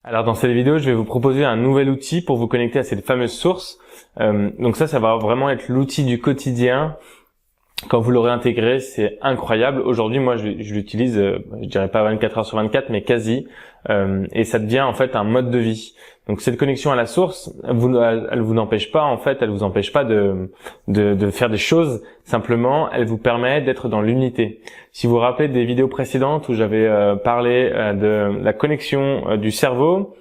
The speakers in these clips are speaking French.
Alors dans cette vidéo, je vais vous proposer un nouvel outil pour vous connecter à cette fameuse source. Donc ça va vraiment être l'outil du quotidien. Quand vous l'aurez intégré, c'est incroyable. Aujourd'hui, moi, je l'utilise, je dirais pas 24 heures sur 24, mais quasi. Et ça devient en fait un mode de vie. Donc cette connexion à la source, elle vous n'empêche pas, en fait, elle vous empêche pas de faire des choses. Simplement, elle vous permet d'être dans l'unité. Si vous vous rappelez des vidéos précédentes où j'avais parlé de la connexion du cerveau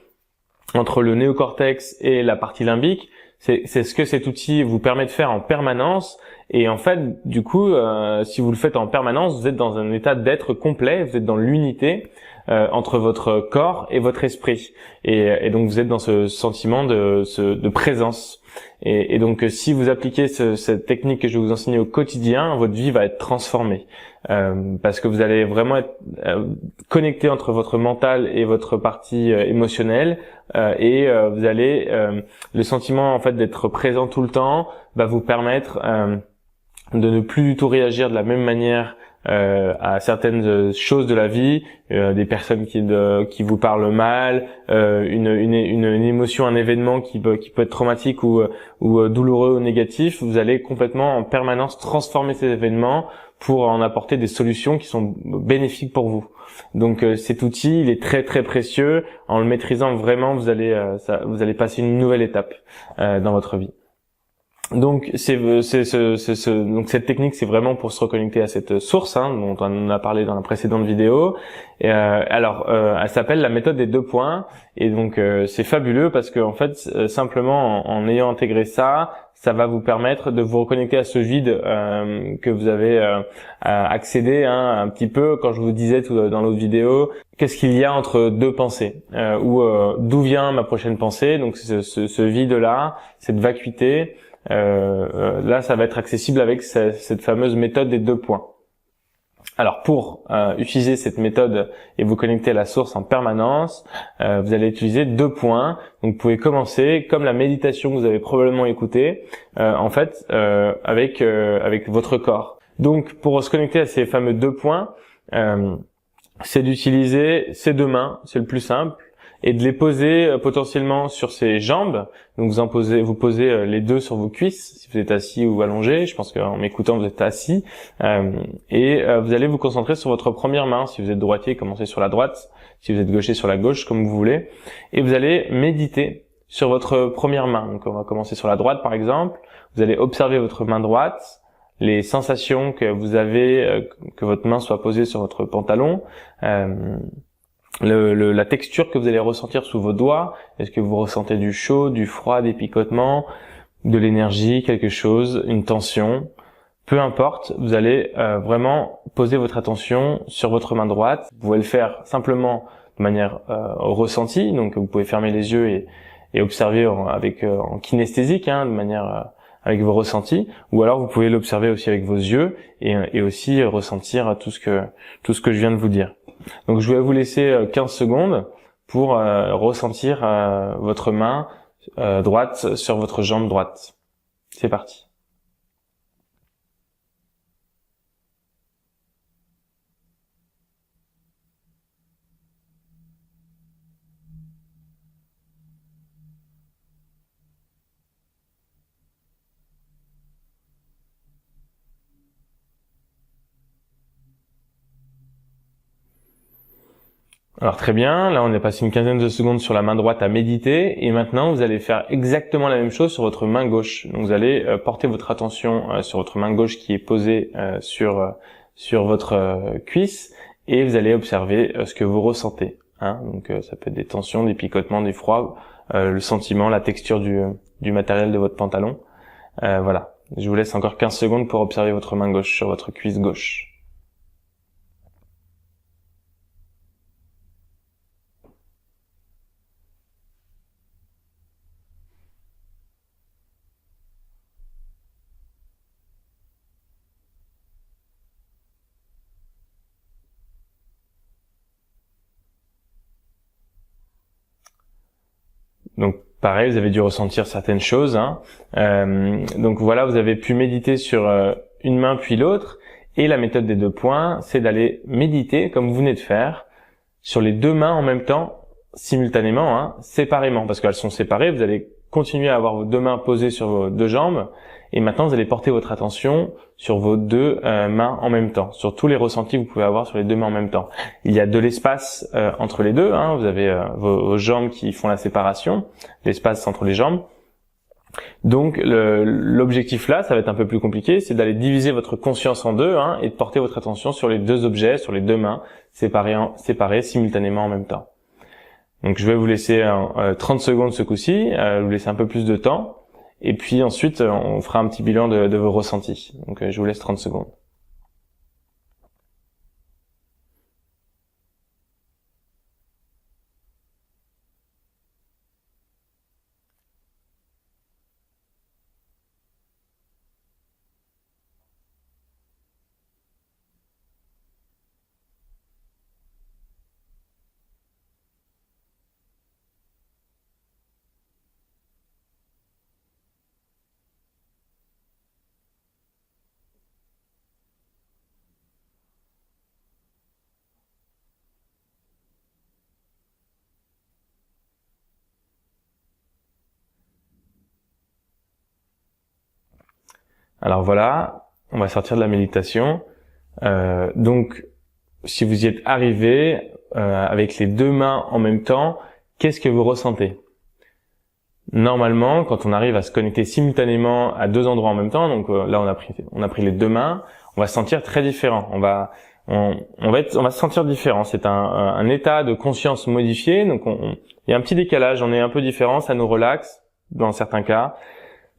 entre le néocortex et la partie limbique, c'est ce que cet outil vous permet de faire en permanence. Et en fait, du coup, si vous le faites en permanence, vous êtes dans un état d'être complet, vous êtes dans l'unité entre votre corps et votre esprit. Et donc, vous êtes dans ce sentiment de présence. Et donc, si vous appliquez cette technique que je vais vous enseigner au quotidien, votre vie va être transformée. Parce que vous allez vraiment être connecté entre votre mental et votre partie émotionnelle. Et vous allez... le sentiment, en fait, d'être présent tout le temps va vous permettre... de ne plus du tout réagir de la même manière à certaines choses de la vie, des personnes qui vous parlent mal, une émotion, un événement qui peut être traumatique ou douloureux ou négatif. Vous allez complètement en permanence transformer ces événements pour en apporter des solutions qui sont bénéfiques pour vous. Donc cet outil, il est très très précieux. En le maîtrisant vraiment, vous allez passer une nouvelle étape dans votre vie. Donc donc cette technique, c'est vraiment pour se reconnecter à cette source dont on a parlé dans la précédente vidéo. Et, elle s'appelle la méthode des 2 points. Et donc c'est fabuleux parce que en fait simplement en ayant intégré ça va vous permettre de vous reconnecter à ce vide que vous avez accédé un petit peu quand je vous disais dans l'autre vidéo. Qu'est-ce qu'il y a entre 2 pensées ou d'où vient ma prochaine pensée? Donc ce vide-là, cette vacuité. Là, ça va être accessible avec cette fameuse méthode des 2 points. Alors, pour utiliser cette méthode et vous connecter à la source en permanence, vous allez utiliser 2 points. Donc, vous pouvez commencer comme la méditation que vous avez probablement écoutée, avec votre corps. Donc, pour se connecter à ces fameux 2 points, c'est d'utiliser ces 2 mains, c'est le plus simple, et de les poser potentiellement sur ses jambes. Donc vous posez les 2 sur vos cuisses, si vous êtes assis ou allongé. Je pense qu'en m'écoutant, vous êtes assis. Et vous allez vous concentrer sur votre première main. Si vous êtes droitier, commencez sur la droite. Si vous êtes gaucher, sur la gauche, comme vous voulez. Et vous allez méditer sur votre première main. Donc on va commencer sur la droite, par exemple. Vous allez observer votre main droite, les sensations que vous avez, que votre main soit posée sur votre pantalon. La texture que vous allez ressentir sous vos doigts. Est-ce que vous ressentez du chaud, du froid, des picotements, de l'énergie, quelque chose, une tension? Peu importe, vous allez vraiment poser votre attention sur votre main droite. Vous pouvez le faire simplement de manière ressentie, donc vous pouvez fermer les yeux et observer en kinesthésique, de manière avec vos ressentis, ou alors vous pouvez l'observer aussi avec vos yeux et aussi ressentir tout ce que je viens de vous dire. Donc je vais vous laisser 15 secondes pour ressentir votre main droite sur votre jambe droite. C'est parti. Alors très bien, là on est passé une quinzaine de secondes sur la main droite à méditer et maintenant vous allez faire exactement la même chose sur votre main gauche. Donc vous allez porter votre attention sur votre main gauche qui est posée sur votre cuisse et vous allez observer ce que vous ressentez. Donc ça peut être des tensions, des picotements, des froids, le sentiment, la texture du matériel de votre pantalon. Voilà, je vous laisse encore 15 secondes pour observer votre main gauche sur votre cuisse gauche. Donc pareil, vous avez dû ressentir certaines choses. Donc voilà, vous avez pu méditer sur une main puis l'autre. Et la méthode des 2 points, c'est d'aller méditer, comme vous venez de faire, sur les 2 mains en même temps, simultanément, hein, séparément, parce qu'elles sont séparées. Vous allez continuer à avoir vos deux mains posées sur vos deux jambes, et maintenant vous allez porter votre attention sur vos deux mains en même temps, sur tous les ressentis que vous pouvez avoir sur les deux mains en même temps. Il y a de l'espace entre les deux, hein, vous avez vos jambes qui font la séparation, l'espace entre les jambes. Donc l'objectif là, ça va être un peu plus compliqué, c'est d'aller diviser votre conscience en deux, hein, et de porter votre attention sur les deux objets, sur les deux mains, séparés simultanément en même temps. Donc je vais vous laisser 30 secondes ce coup-ci, vous laisser un peu plus de temps, et puis ensuite on fera un petit bilan de vos ressentis. Donc je vous laisse 30 secondes. Alors voilà, on va sortir de la méditation. Donc, si vous y êtes arrivé avec les deux mains en même temps, qu'est-ce que vous ressentez? Normalement, quand on arrive à se connecter simultanément à deux endroits en même temps, donc là on a pris les deux mains, on va se sentir très différent. On va se sentir différent. C'est un état de conscience modifié. Donc il y a un petit décalage, on est un peu différent, ça nous relaxe dans certains cas.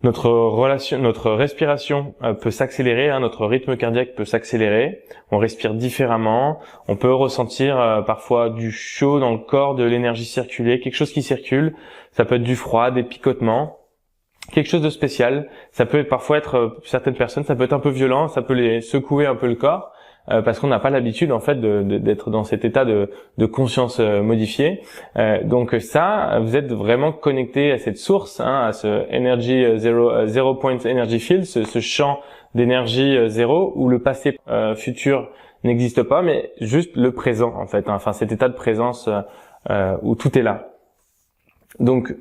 Notre respiration peut s'accélérer, hein, notre rythme cardiaque peut s'accélérer. On respire différemment. On peut ressentir parfois du chaud dans le corps, de l'énergie circuler, quelque chose qui circule. Ça peut être du froid, des picotements, quelque chose de spécial. Ça peut parfois être, certaines personnes, ça peut être un peu violent, ça peut les secouer un peu le corps. Parce qu'on n'a pas l'habitude en fait d'être dans cet état de conscience modifié. Donc ça, vous êtes vraiment connecté à cette source, hein, à ce zero point energy field, ce champ d'énergie zéro où le passé futur n'existe pas, mais juste le présent en fait. Hein, enfin cet état de présence où tout est là. Donc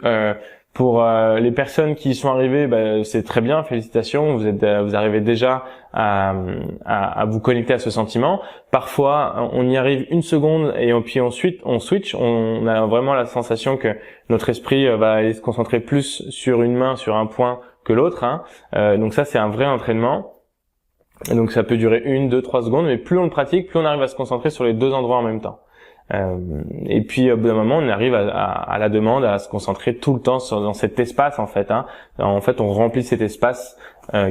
pour les personnes qui y sont arrivées, c'est très bien, félicitations. Vous arrivez déjà à vous connecter à ce sentiment. Parfois, on y arrive une seconde et puis ensuite on switch. On a vraiment la sensation que notre esprit va aller se concentrer plus sur une main, sur un point que l'autre. Hein. Donc ça, c'est un vrai entraînement. Donc ça peut durer 1, 2, 3 secondes, mais plus on le pratique, plus on arrive à se concentrer sur les deux endroits en même temps. Et puis au bout d'un moment on arrive à la demande à se concentrer tout le temps dans cet espace en fait. Hein. En fait on remplit cet espace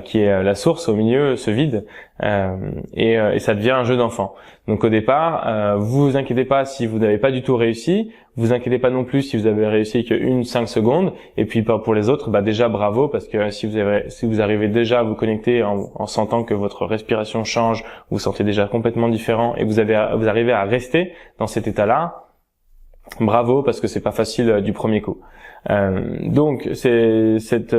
qui est la source au milieu, ce vide, et ça devient un jeu d'enfant. Donc au départ, vous inquiétez pas si vous n'avez pas du tout réussi, vous inquiétez pas non plus si vous avez réussi que 5 secondes, et puis pour les autres, déjà bravo, parce que si vous arrivez déjà à vous connecter en sentant que votre respiration change, vous vous sentez déjà complètement différent, et vous arrivez à rester dans cet état-là, bravo, parce que c'est pas facile du premier coup. Donc cette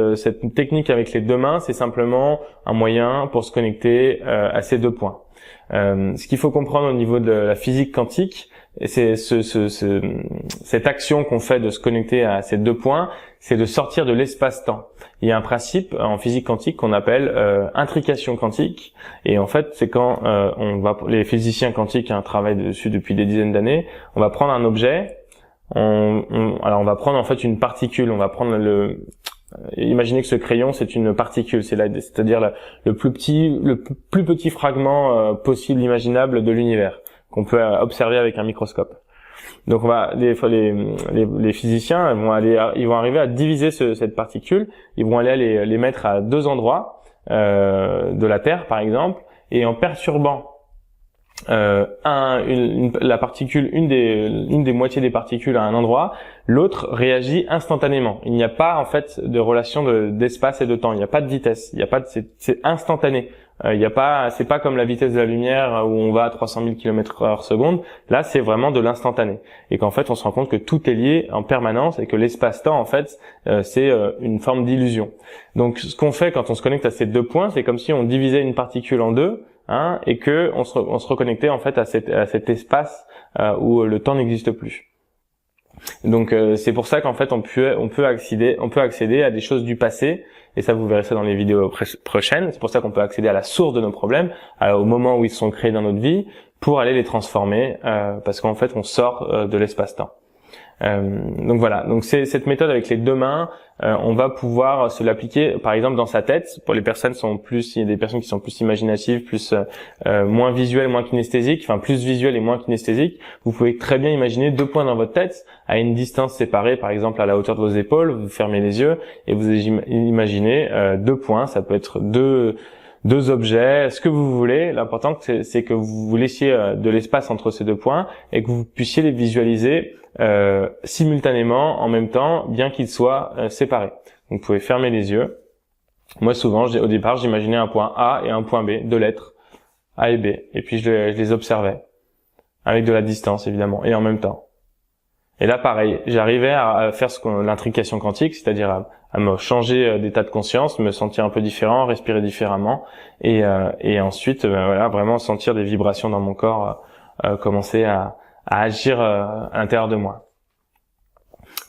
technique avec les deux mains, c'est simplement un moyen pour se connecter à ces deux points. Ce qu'il faut comprendre au niveau de la physique quantique, c'est cette action qu'on fait de se connecter à ces deux points, c'est de sortir de l'espace-temps. Il y a un principe en physique quantique qu'on appelle intrication quantique, et en fait c'est quand les physiciens quantiques travaillent dessus depuis des dizaines d'années. On va prendre un objet, on va prendre en fait une particule, on va prendre imaginez que ce crayon c'est une particule, c'est-à-dire le plus petit fragment possible, imaginable de l'univers qu'on peut observer avec un microscope. Donc les physiciens ils vont arriver à diviser cette particule, ils vont aller les mettre à deux endroits de la Terre par exemple, et en perturbant la particule, une des moitiés des particules à un endroit, l'autre réagit instantanément. Il n'y a pas en fait de relation d'espace et de temps. Il n'y a pas de vitesse. C'est instantané. C'est pas comme la vitesse de la lumière où on va à 300 000 km/s. Là, c'est vraiment de l'instantané. Et qu'en fait, on se rend compte que tout est lié en permanence et que l'espace-temps, en fait, c'est une forme d'illusion. Donc, ce qu'on fait quand on se connecte à ces deux points, c'est comme si on divisait une particule en deux, hein, et que on se reconnectait en fait à cet espace où le temps n'existe plus. Donc c'est pour ça qu'en fait on peut accéder à des choses du passé, et ça vous verrez ça dans les vidéos prochaines. C'est pour ça qu'on peut accéder à la source de nos problèmes, au moment où ils sont créés dans notre vie, pour aller les transformer, parce qu'en fait on sort de l'espace-temps. Donc voilà, donc c'est cette méthode avec les deux mains, on va pouvoir se l'appliquer par exemple dans sa tête. Pour les personnes il y a des personnes qui sont plus imaginatives, plus moins visuelles, moins kinesthésiques, enfin plus visuelles et moins kinesthésiques. Vous pouvez très bien imaginer deux points dans votre tête à une distance séparée, par exemple à la hauteur de vos épaules. Vous fermez les yeux et vous imaginez deux points. Ça peut être deux objets, ce que vous voulez. L'important c'est que vous laissiez de l'espace entre ces deux points et que vous puissiez les visualiser simultanément, en même temps, bien qu'ils soient séparés. Donc vous pouvez fermer les yeux. Moi souvent, au départ, j'imaginais un point A et un point B, deux lettres, A et B, et puis je les observais, avec de la distance évidemment, et en même temps. Et là pareil, j'arrivais à faire l'intrication quantique, c'est-à-dire à me changer d'état de conscience, me sentir un peu différent, respirer différemment, et ensuite voilà, vraiment sentir des vibrations dans mon corps, commencer à agir à l'intérieur de moi.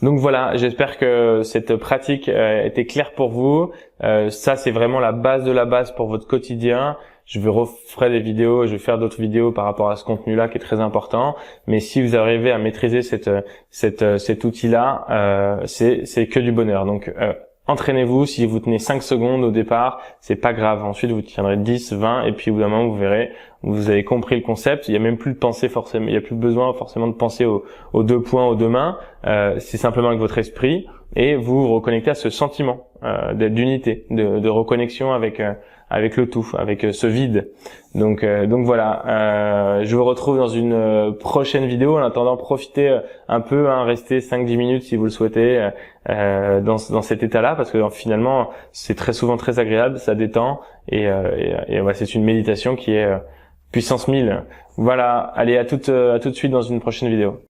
Donc voilà, j'espère que cette pratique était claire pour vous. Ça, c'est vraiment la base de la base pour votre quotidien. Je referai des vidéos, je vais faire d'autres vidéos par rapport à ce contenu-là qui est très important. Mais si vous arrivez à maîtriser cet outil-là, c'est que du bonheur. Donc entraînez-vous. Si vous tenez 5 secondes au départ, c'est pas grave. Ensuite, vous tiendrez 10, 20, et puis au bout d'un moment, vous verrez, vous avez compris le concept. Il y a même plus de pensée forcément. Il y a plus besoin forcément de penser aux deux points, aux deux mains. C'est simplement avec votre esprit, et vous vous reconnectez à ce sentiment d'unité, de reconnexion avec le tout, avec ce vide. Donc voilà, je vous retrouve dans une prochaine vidéo. En attendant, profitez un peu, restez 5-10 minutes si vous le souhaitez dans cet état-là, parce que finalement c'est très souvent très agréable, ça détend, et voilà, c'est une méditation qui est puissance 1000. Voilà, allez, à tout de suite dans une prochaine vidéo.